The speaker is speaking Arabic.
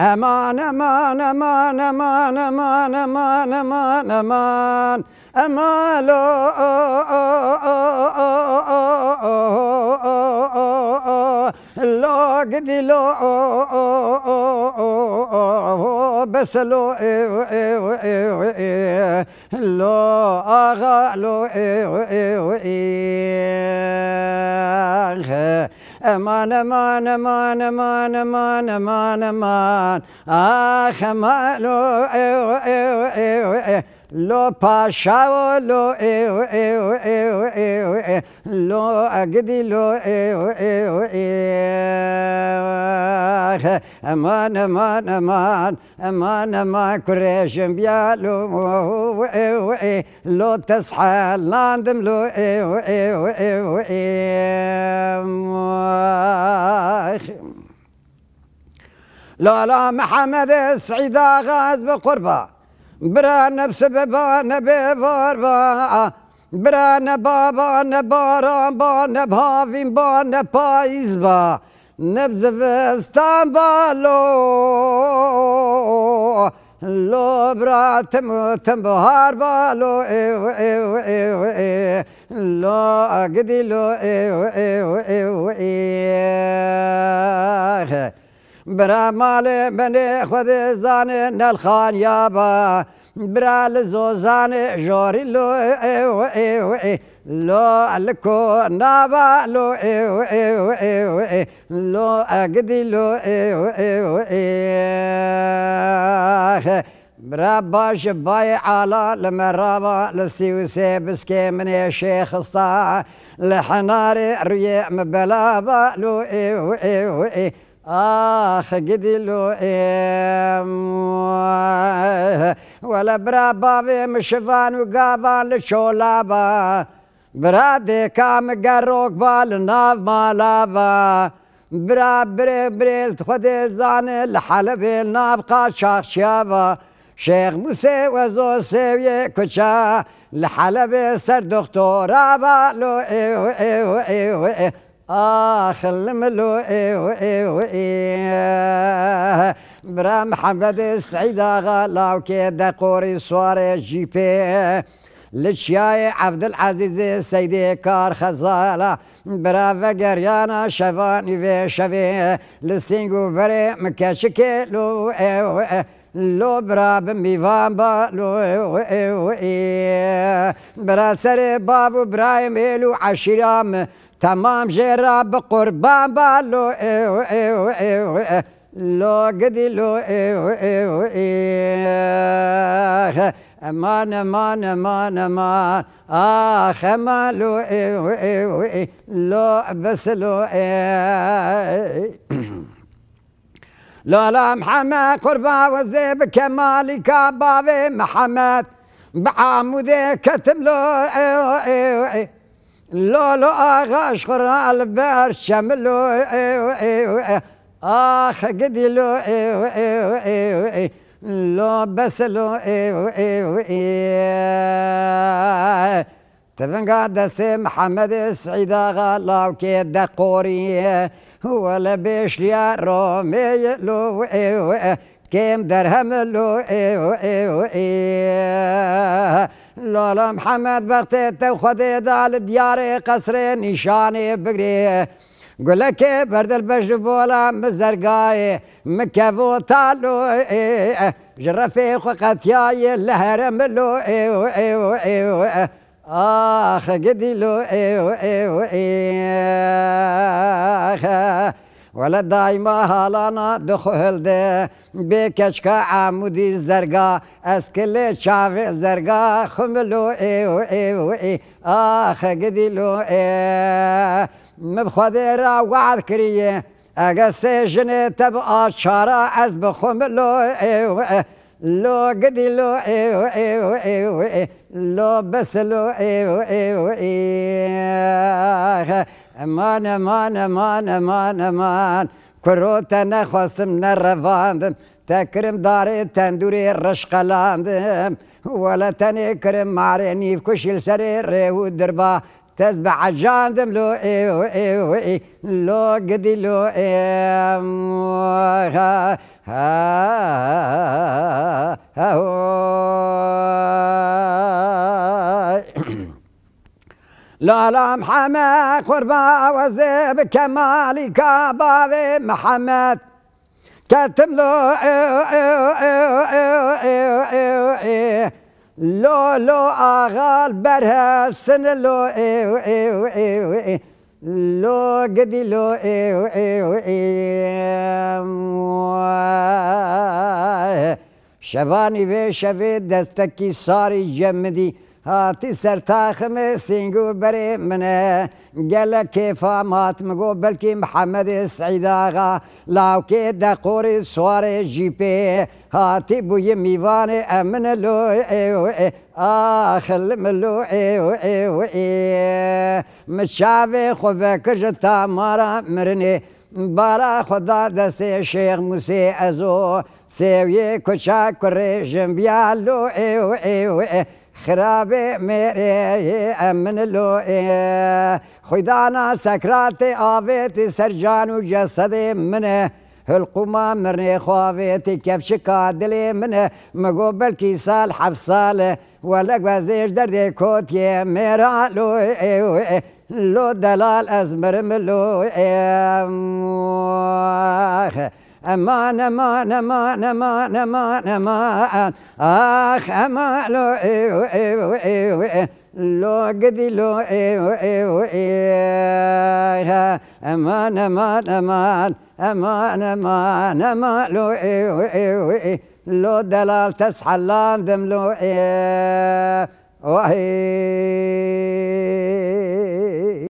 امان امان امان امان امان امان امان امان امالو لو قدي لو بس لو لو اغا لو امان امان امان امان امان امان امان اخ مالو لو باشا لو لو اقدي لو امان امان امان امان امان كريش بيالو لو تصحى لاندم لو لا محمد السعيد غاز بقربه برانا بسببا نبي باربا برانا بابا نبارا بانا بهافين بانا بايزبا نبزف استنبالو لو برا تم بهار بالو لو اقدي لو برا مال بني خذ زان نالخان يابا برا لزوزان جوري لو لو الكو نابا لو لو اقدي لو برا باش باي على لمرابا لسيوسي بسكي من الشيخ اسطاع لحناري ريع مبلابا لو آخ قدي له ولا برا بابي مشفان وقابان لشولابا برادي كام قروك بالناف مالابا برا بريل تخدي زاني لحلبي النابقى شاخ شابا شيخ موسى وزو سوي كشا لحلبي سر دكتورا بالو خلملو برا محمد السعيد غلاو كيدا قوري صواري جيبي للشياي عبد العزيز سيدي كار خزالة برا فقريانا شفاني في شفي للسينقو بري مكاشكي لو لو برا بميفان بالو برا سري بابو برايم هيلو عشيرام تمام جراب قربان بالو لو قدي لو امان امان امان امان اخ مالو لو بس لو لا محمد قربان وزيب كمالي كبابي محمد بعمودي كتم لو لو آخ أشخر البار شملو آخ قدي لو لو بس لو تبن قاعد سي محمد السعيد غلاو كيد قوري ولا بيش يا رومي لو كيم درهم لو لا محمد بغتيت وخذيت على دياري قصري نشاني بقري قول لك برد البشبوله مزرقاي مكفو تالو جرفي قتياي الهرم لو اخ قدي لو ولا دايما هالانا دخل ده بكشكا عمودي زرقا اسكل شاف زرقا خملو اخ قدي لو مبخذيرا وعد كريه اقسي جني تبقى شارع از بخملو لو قدي لو لو بس لو امان امان امان امان امان كروتنا خصم من الرفاندم تكرم داري تندوري رشقلاندم ولا تنكرم معريني في كشل سرير ودربا تسبح الجاندم لو لو قدي لو لا لا محمد قربا وزيب كمالي كبابي محمد كتم له لو أغال برها سن لو قدي لو شفاني في شفيت دستكي صاري جمدي هاتي سرتاخم سينجو بري منه قال كيف مات مقو بلكي محمد السعيد آغا لاو كيدا قوري سواري جيبي هاتي بوي ميواني امن لو آخل ملو مشافي خوفك جتا مارا مرني بارا خدا دسي شيخ موسي ازو سيوي كوشا كوري جنبيالو خرابي ميري امن لو خدانا سكراتي آفيتي سرجان وجسدي منه القمة مرني خوافيتي كيف شكا دلي منه مقوبل كي سال حفصاله ولا قوازيش دردي كوتي ميرا لو دلال ازمر ملو امان امان امان امان امان امان اخ امان لو قدي لو امان امان امان امان امان امان لو دلال تسحلان دم لو وهي